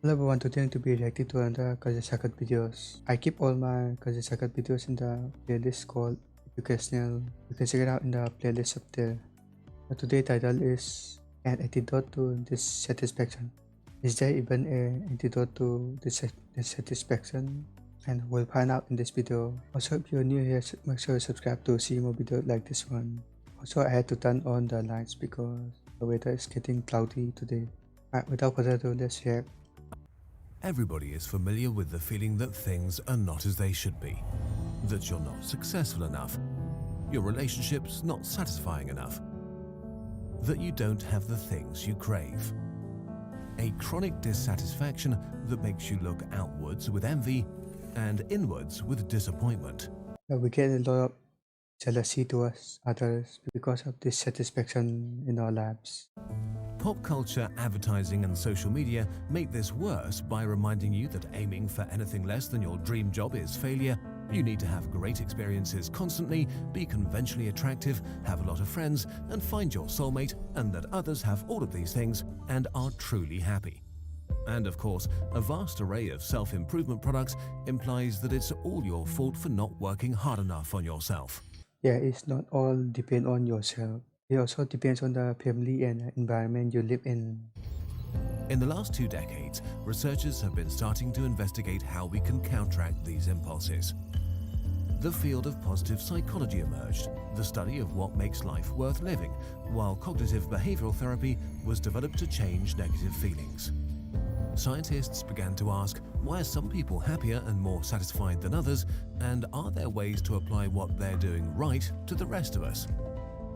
Hello everyone, today I'm going to be reacting to another Kurzgesagt videos. I keep all my Kurzgesagt videos in the playlist called Educational. You can check it out in the playlist up there. Today's title is An Antidote to Dissatisfaction. Is there even an antidote to dissatisfaction? And we'll find out in this video. Also, if you're new here, make sure you subscribe to see more videos like this one. Also, I had to turn on the lights because the weather is getting cloudy today. Alright, without further ado, let's react. Everybody is familiar with the feeling that things are not as they should be, that you're not successful enough, your relationship's not satisfying enough, that you don't have the things you crave. A chronic dissatisfaction that makes you look outwards with envy and inwards with disappointment. We get a lot of jealousy towards others because of dissatisfaction in our lives. Pop culture, advertising and social media make this worse by reminding you that aiming for anything less than your dream job is failure. You need to have great experiences constantly, be conventionally attractive, have a lot of friends, and find your soulmate, and that others have all of these things and are truly happy. And of course, a vast array of self-improvement products implies that it's all your fault for not working hard enough on yourself. Yeah, it's not all depend on yourself. It also depends on the family and environment you live in. In the last 2 decades, researchers have been starting to investigate how we can counteract these impulses. The field of positive psychology emerged, the study of what makes life worth living, while cognitive behavioral therapy was developed to change negative feelings. Scientists began to ask, why are some people happier and more satisfied than others, and are there ways to apply what they're doing right to the rest of us?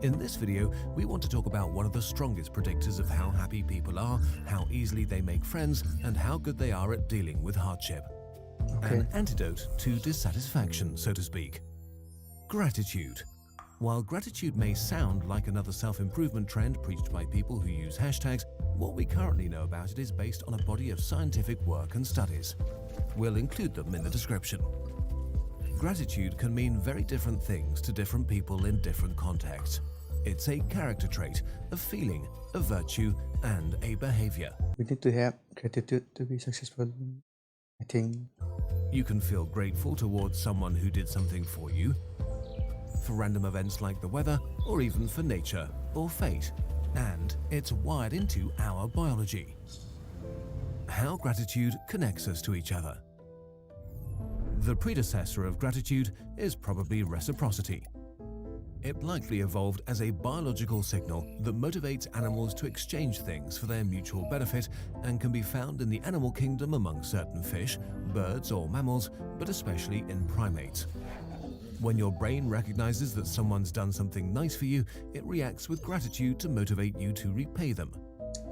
In this video, we want to talk about one of the strongest predictors of how happy people are, how easily they make friends, and how good they are at dealing with hardship. Okay. An antidote to dissatisfaction, so to speak. Gratitude. While gratitude may sound like another self-improvement trend preached by people who use hashtags, what we currently know about it is based on a body of scientific work and studies. We'll include them in the description. Gratitude can mean very different things to different people in different contexts. It's a character trait, a feeling, a virtue, and a behavior. We need to have gratitude to be successful, I think. You can feel grateful towards someone who did something for you, for random events like the weather, or even for nature or fate. And it's wired into our biology. How gratitude connects us to each other. The predecessor of gratitude is probably reciprocity. It likely evolved as a biological signal that motivates animals to exchange things for their mutual benefit and can be found in the animal kingdom among certain fish, birds or mammals, but especially in primates. When your brain recognizes that someone's done something nice for you, it reacts with gratitude to motivate you to repay them.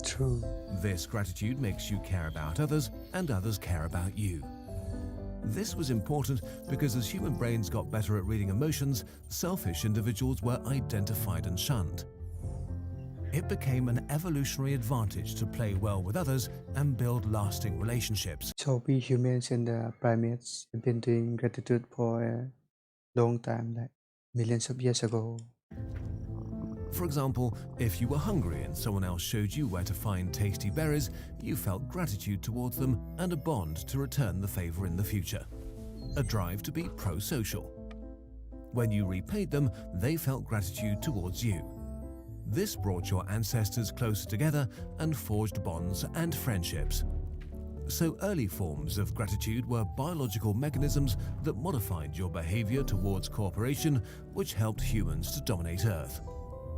True. This gratitude makes you care about others, and others care about you. This was important because as human brains got better at reading emotions, selfish individuals were identified and shunned. It became an evolutionary advantage to play well with others and build lasting relationships. So we humans and the primates have been doing gratitude for a long time, like millions of years ago. For example, if you were hungry and someone else showed you where to find tasty berries, you felt gratitude towards them and a bond to return the favor in the future. A drive to be pro-social. When you repaid them, they felt gratitude towards you. This brought your ancestors closer together and forged bonds and friendships. So early forms of gratitude were biological mechanisms that modified your behavior towards cooperation, which helped humans to dominate Earth.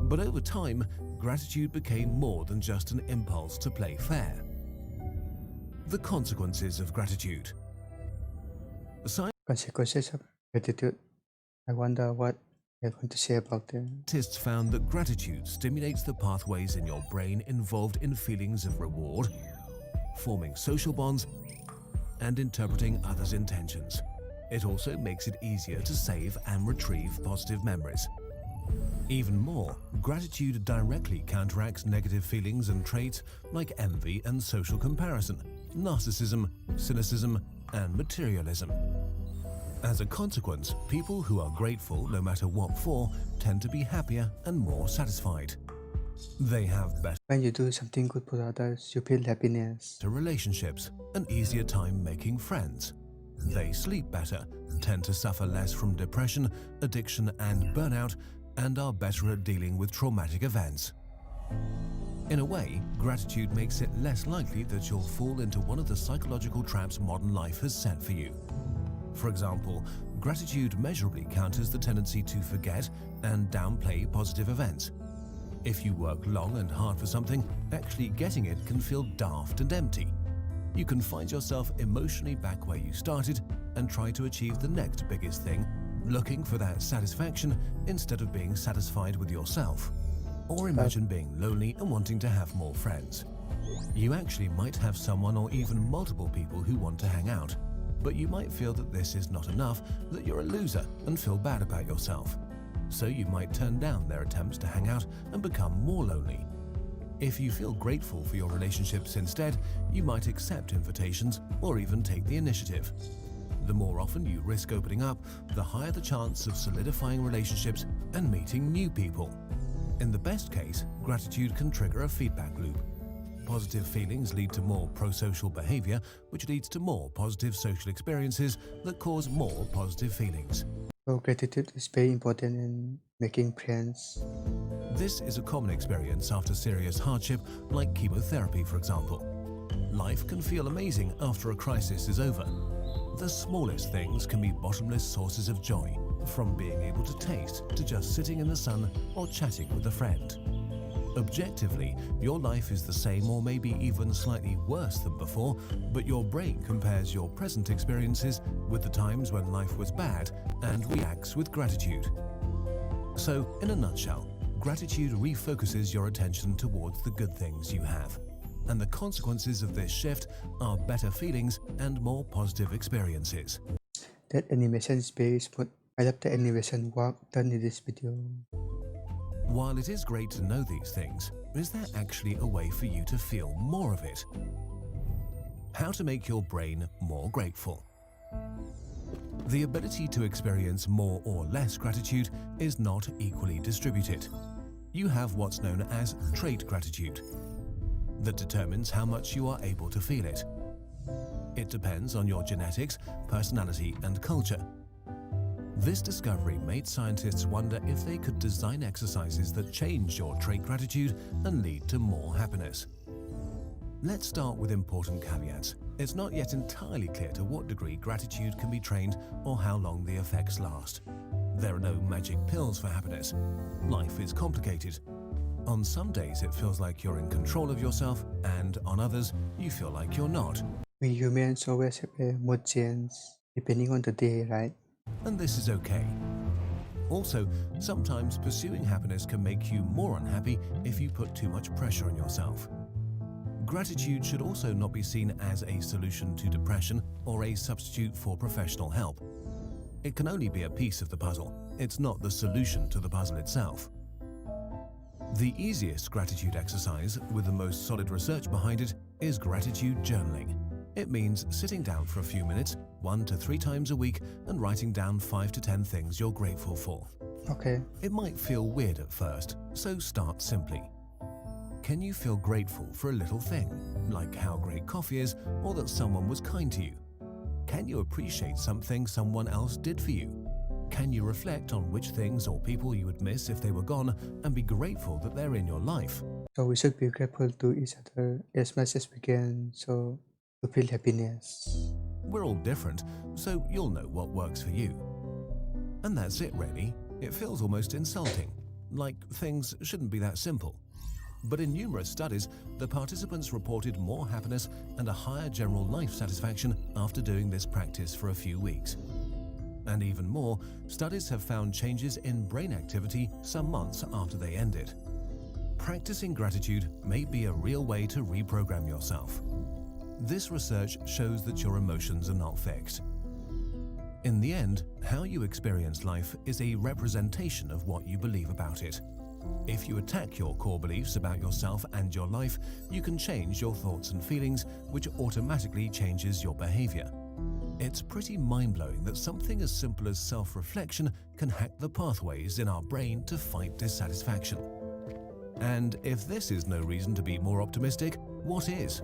But over time, gratitude became more than just an impulse to play fair. The consequences of gratitude. Consequences of gratitude. I wonder what you're going to say about them. Scientists found that gratitude stimulates the pathways in your brain involved in feelings of reward, forming social bonds, and interpreting others' intentions. It also makes it easier to save and retrieve positive memories. Even more, gratitude directly counteracts negative feelings and traits like envy and social comparison, narcissism, cynicism, and materialism. As a consequence, people who are grateful no matter what for tend to be happier and more satisfied. They have better When you do something good for others, you feel happiness. relationships, an easier time making friends. They sleep better, tend to suffer less from depression, addiction, and burnout, and are better at dealing with traumatic events. In a way, gratitude makes it less likely that you'll fall into one of the psychological traps modern life has set for you. For example, gratitude measurably counters the tendency to forget and downplay positive events. If you work long and hard for something, actually getting it can feel daft and empty. You can find yourself emotionally back where you started and try to achieve the next biggest thing, looking for that satisfaction instead of being satisfied with yourself. Or imagine being lonely and wanting to have more friends. You actually might have someone or even multiple people who want to hang out, but you might feel that this is not enough, that you're a loser and feel bad about yourself. So you might turn down their attempts to hang out and become more lonely. If you feel grateful for your relationships instead, you might accept invitations or even take the initiative. The more often you risk opening up, the higher the chance of solidifying relationships and meeting new people. In the best case, gratitude can trigger a feedback loop. Positive feelings lead to more pro-social behavior, which leads to more positive social experiences that cause more positive feelings. So gratitude is very important in making friends. This is a common experience after serious hardship, like chemotherapy, for example. Life can feel amazing after a crisis is over. The smallest things can be bottomless sources of joy, from being able to taste to just sitting in the sun or chatting with a friend. Objectively, your life is the same or maybe even slightly worse than before, but your brain compares your present experiences with the times when life was bad and reacts with gratitude. So, in a nutshell, gratitude refocuses your attention towards the good things you have. And the consequences of this shift are better feelings and more positive experiences. That animation is very smooth. I love the animation work done in this video. While it is great to know these things, is there actually a way for you to feel more of it? How to make your brain more grateful. The ability to experience more or less gratitude is not equally distributed. You have what's known as trait gratitude that determines how much you are able to feel it. It depends on your genetics, personality, and culture. This discovery made scientists wonder if they could design exercises that change your trait gratitude and lead to more happiness. Let's start with important caveats. It's not yet entirely clear to what degree gratitude can be trained or how long the effects last. There are no magic pills for happiness. Life is complicated. On some days it feels like you're in control of yourself, and on others you feel like you're not. We humans always have a mood change depending on the day, right? And this is okay. Also, sometimes pursuing happiness can make you more unhappy if you put too much pressure on yourself. Gratitude should also not be seen as a solution to depression or a substitute for professional help. It can only be a piece of the puzzle. It's not the solution to the puzzle itself. The easiest gratitude exercise, with the most solid research behind it, is gratitude journaling. It means sitting down for a few minutes, 1 to 3 times a week, and writing down 5 to 10 things you're grateful for. Okay. It might feel weird at first, so start simply. Can you feel grateful for a little thing, like how great coffee is or that someone was kind to you? Can you appreciate something someone else did for you? Can you reflect on which things or people you would miss if they were gone and be grateful that they're in your life? So we should be grateful to each other as much as we can so to feel happiness. We're all different, so you'll know what works for you. And that's it really. It feels almost insulting, like things shouldn't be that simple. But in numerous studies, the participants reported more happiness and a higher general life satisfaction after doing this practice for a few weeks. And even more, studies have found changes in brain activity some months after they ended. Practicing gratitude may be a real way to reprogram yourself. This research shows that your emotions are not fixed. In the end, how you experience life is a representation of what you believe about it. If you attack your core beliefs about yourself and your life, you can change your thoughts and feelings, which automatically changes your behavior. It's pretty mind-blowing that something as simple as self-reflection can hack the pathways in our brain to fight dissatisfaction. And if this is no reason to be more optimistic, what is?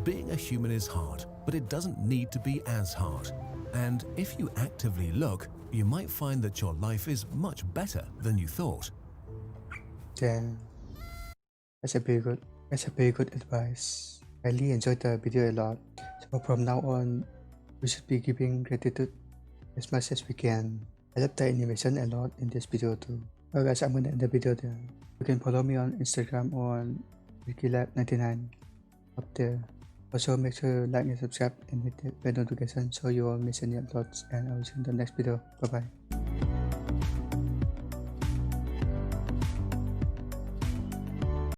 Being a human is hard, but it doesn't need to be as hard. And if you actively look, you might find that your life is much better than you thought. Then that's a very good advice. I really enjoyed the video a lot. So from now on, we should be giving gratitude as much as we can. I love the animation a lot in this video too. Well guys, I'm gonna end the video there. You can follow me on Instagram on WikiLab99 up there. Also make sure you like and subscribe and hit the bell notification so you won't miss any uploads, and I will see you in the next video. Bye bye.